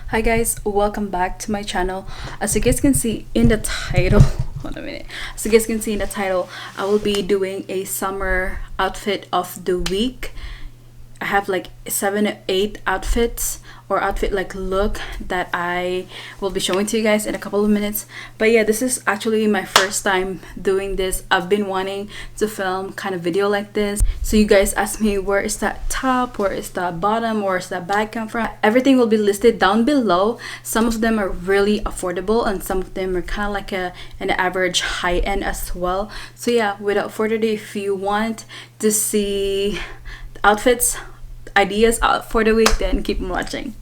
Hi guys, welcome back to my channel. As you guys can see in the title, hold on a minute. As you guys can see in the title, I will be doing a summer outfit of the week. I have like 7 or 8 outfits or outfit like look that I will be showing to you guys in a couple of minutes. But yeah, this is actually my first time doing this. I've been wanting to film kind of video like this. So you guys ask me, where is that top, where is that bottom, where is that bag come from? Everything will be listed down below. Some of them are really affordable and some of them are kind of like an average high end as well. So yeah, without further ado, if you want to see outfits ideas out for the week, then keep watching.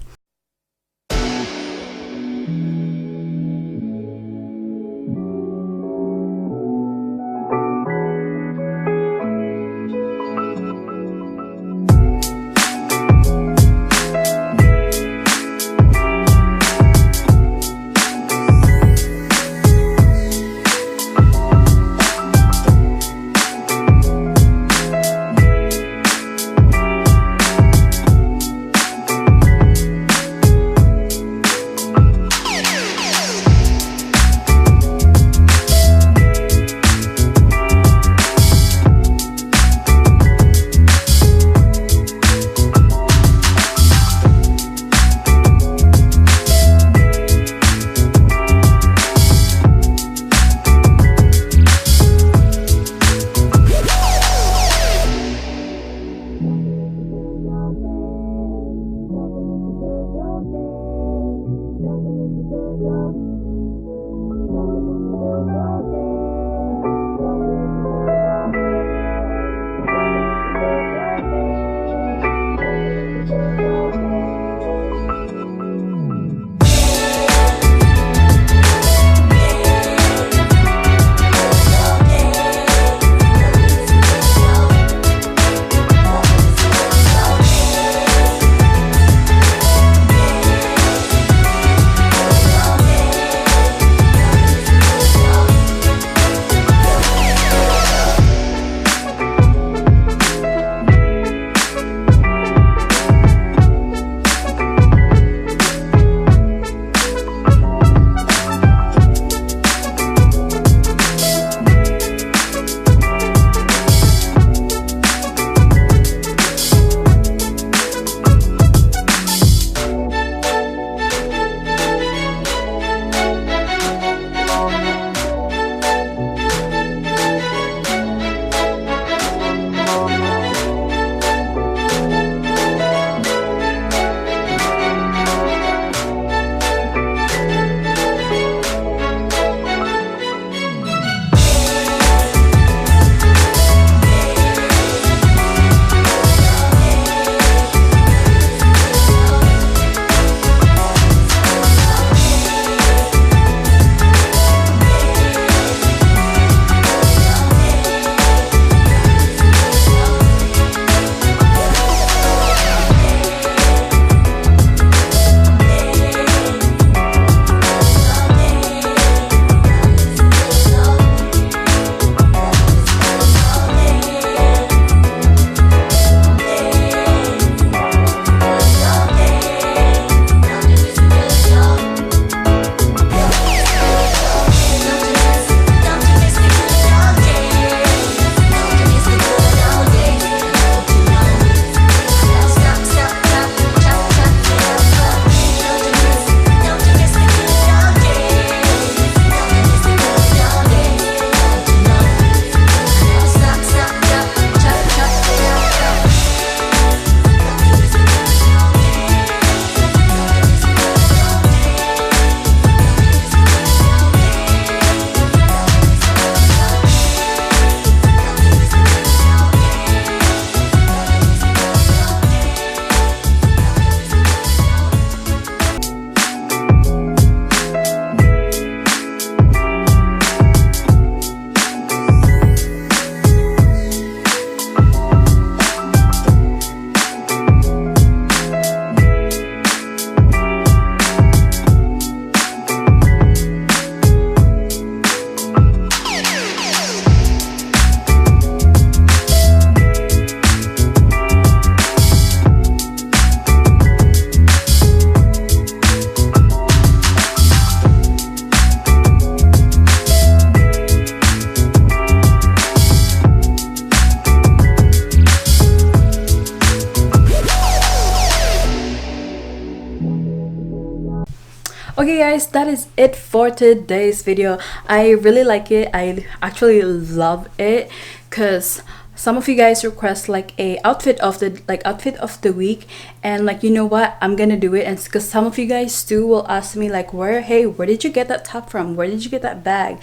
Okay guys, that is it for today's video. I really like it. I actually love it because some of you guys request like a outfit of the week, and like, you know what, I'm gonna do it. And because some of you guys too will ask me like, where did you get that top from, where did you get that bag?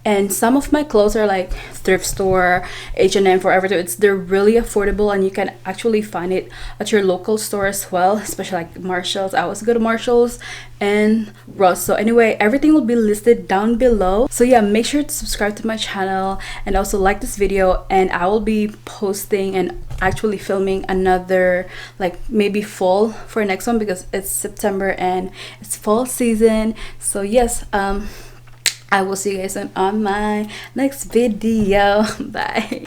And some of my clothes are like thrift store, H&M, Forever. They're really affordable, and you can actually find it at your local store as well, especially like Marshalls. I always go to Marshalls and Ross. So anyway, everything will be listed down below. So yeah, make sure to subscribe to my channel and also like this video, and I will be posting and actually filming another like maybe fall for next one, because it's September and it's fall season. So yes, I will see you guys on my next video. Bye.